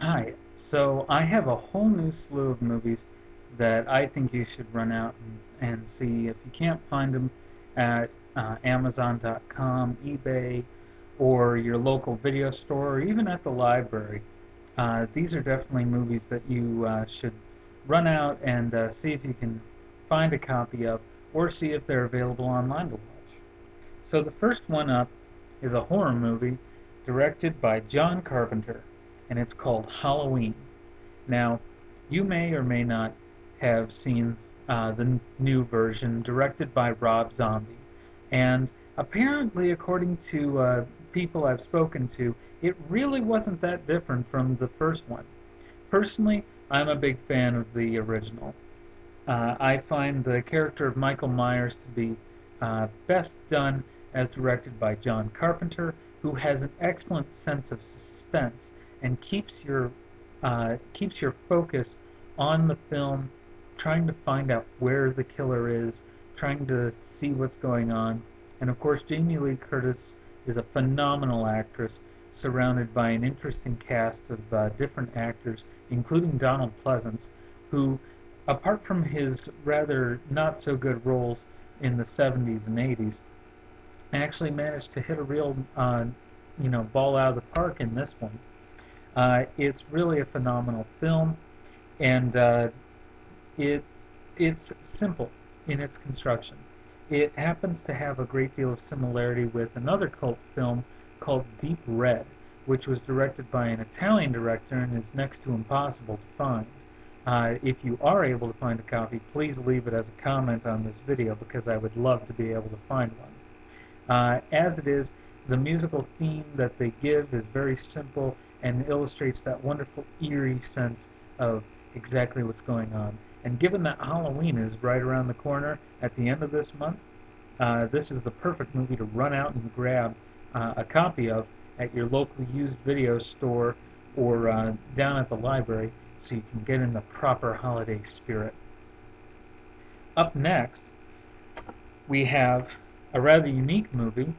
Hi. So I have a whole new slew of movies that I think you should run out and see. If you can't find them at Amazon.com, eBay, or your local video store, or even at the library, these are definitely movies that you should run out and see if you can find a copy of, or see if they're available online to watch. So the first one up is a horror movie directed by John Carpenter, and it's called Halloween. Now, you may or may not have seen the new version directed by Rob Zombie, and apparently, according to people I've spoken to, it really wasn't that different from the first one. Personally, I'm a big fan of the original. I find the character of Michael Myers to be best done as directed by John Carpenter, who has an excellent sense of suspense and keeps your focus on the film, trying to find out where the killer is, trying to see what's going on. And of course, Jamie Lee Curtis is a phenomenal actress, surrounded by an interesting cast of different actors, including Donald Pleasance, who, apart from his rather not so good roles in the 70s and 80s, actually managed to hit a real ball out of the park in this one. It's really a phenomenal film, and it it's simple in its construction. It happens to have a great deal of similarity with another cult film called Deep Red, which was directed by an Italian director and is next to impossible to find. If you are able to find a copy, please leave it as a comment on this video because I would love to be able to find one. As it is, the musical theme that they give is very simple and illustrates that wonderful eerie sense of exactly what's going on. And given that Halloween is right around the corner at the end of this month, this is the perfect movie to run out and grab a copy of at your local used video store or down at the library so you can get in the proper holiday spirit. Up next, we have a rather unique movie.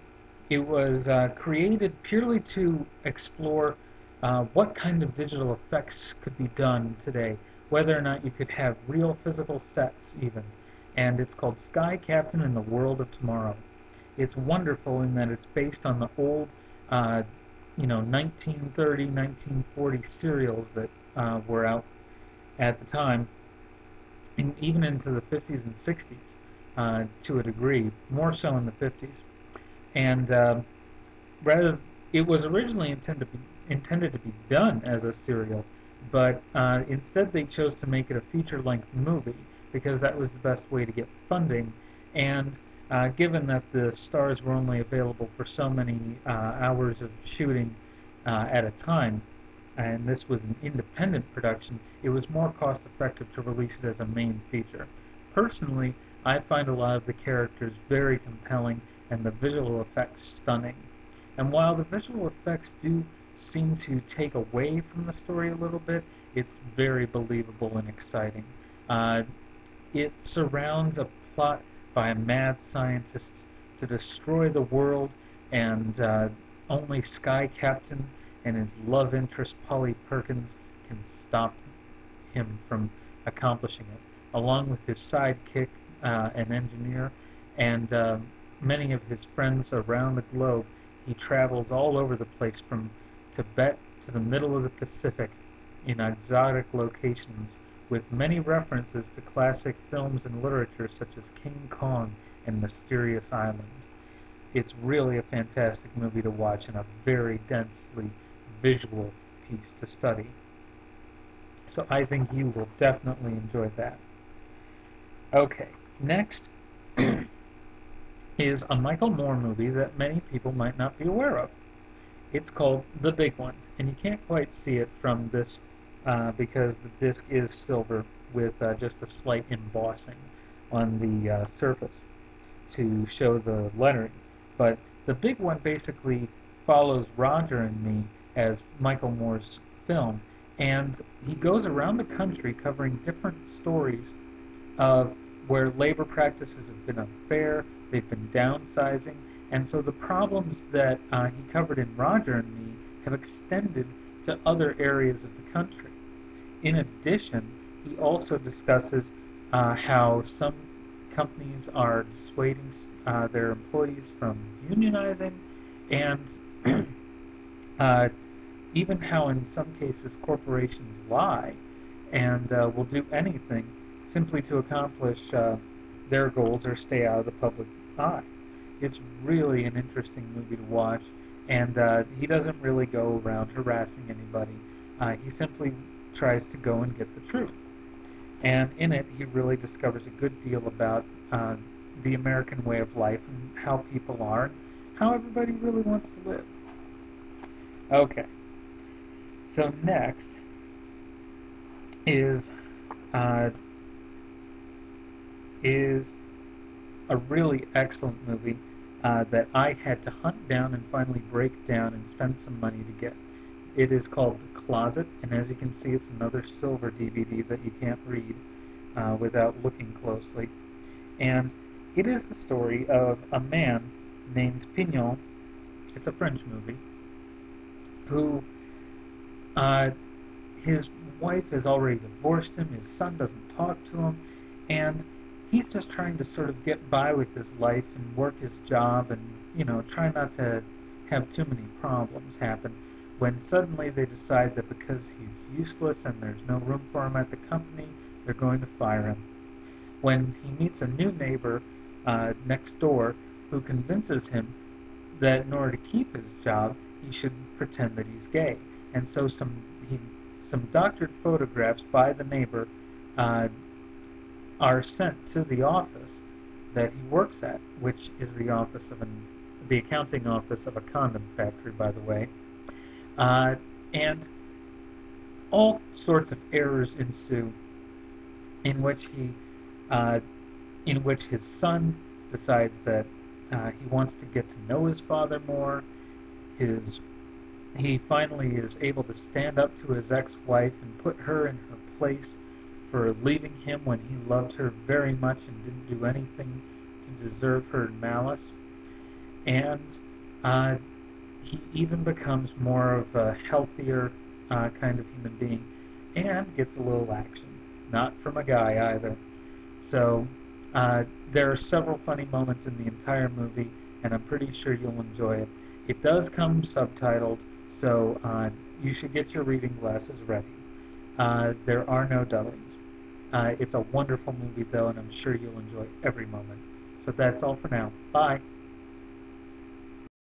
It was created purely to explore what kind of digital effects could be done today, whether or not you could have real physical sets even. And it's called Sky Captain in the World of Tomorrow. It's wonderful in that it's based on the old, uh, 1930, 1940 serials that were out at the time, and even into the 50s and 60s to a degree, more so in the 50s. And rather, it was originally intended to be done as a serial, but instead they chose to make it a feature-length movie because that was the best way to get funding. And given that the stars were only available for so many hours of shooting at a time, and this was an independent production, it was more cost effective to release it as a main feature. Personally, I find a lot of the characters very compelling and the visual effects stunning. And while the visual effects do seem to take away from the story a little bit, it's very believable and exciting. Uh, it surrounds a plot by a mad scientist to destroy the world, and only Sky Captain and his love interest Polly Perkins can stop him from accomplishing it, along with his sidekick, an engineer, and many of his friends around the globe. He travels all over the place from Tibet to the middle of the Pacific in exotic locations with many references to classic films and literature such as King Kong and Mysterious Island. It's really a fantastic movie to watch and a very densely visual piece to study. So I think you will definitely enjoy that. Okay, next is a Michael Moore movie that many people might not be aware of. It's called The Big One, and you can't quite see it from this because the disc is silver with just a slight embossing on the surface to show the lettering. But The Big One basically follows Roger and Me as Michael Moore's film, and he goes around the country covering different stories of where labor practices have been unfair, they've been downsizing, and so the problems that he covered in Roger and Me have extended to other areas of the country. In addition, he also discusses how some companies are dissuading their employees from unionizing, and uh, even how in some cases corporations lie and will do anything simply to accomplish their goals or stay out of the public eye. It's really an interesting movie to watch, and he doesn't really go around harassing anybody. He simply tries to go and get the truth. And in it, he really discovers a good deal about the American way of life and how people are, and how everybody really wants to live. Okay, so next is uh, is a really excellent movie that I had to hunt down and finally break down and spend some money to get. It is called The Closet, and as you can see, it's another silver DVD that you can't read without looking closely. And it is the story of a man named Pignon. It's a French movie who uh, his wife has already divorced him, his son doesn't talk to him, and he's just trying to sort of get by with his life and work his job and, try not to have too many problems happen when suddenly they decide that because he's useless and there's no room for him at the company, they're going to fire him. When he meets a new neighbor next door who convinces him that in order to keep his job, he should pretend that he's gay. And so some doctored photographs by the neighbor uh, are sent to the office that he works at, which is the accounting office of a condom factory, by the way. Uh, and all sorts of errors ensue, in which uh, in which his son decides that he wants to get to know his father more. His He finally is able to stand up to his ex-wife and put her in her place for leaving him when he loved her very much and didn't do anything to deserve her malice. And uh, he even becomes more of a healthier kind of human being and gets a little action. Not from a guy either. So there are several funny moments in the entire movie, and I'm pretty sure you'll enjoy it. It does come subtitled, so you should get your reading glasses ready. There are no dubbings. It's a wonderful movie, though, and I'm sure you'll enjoy every moment. So that's all for now. Bye.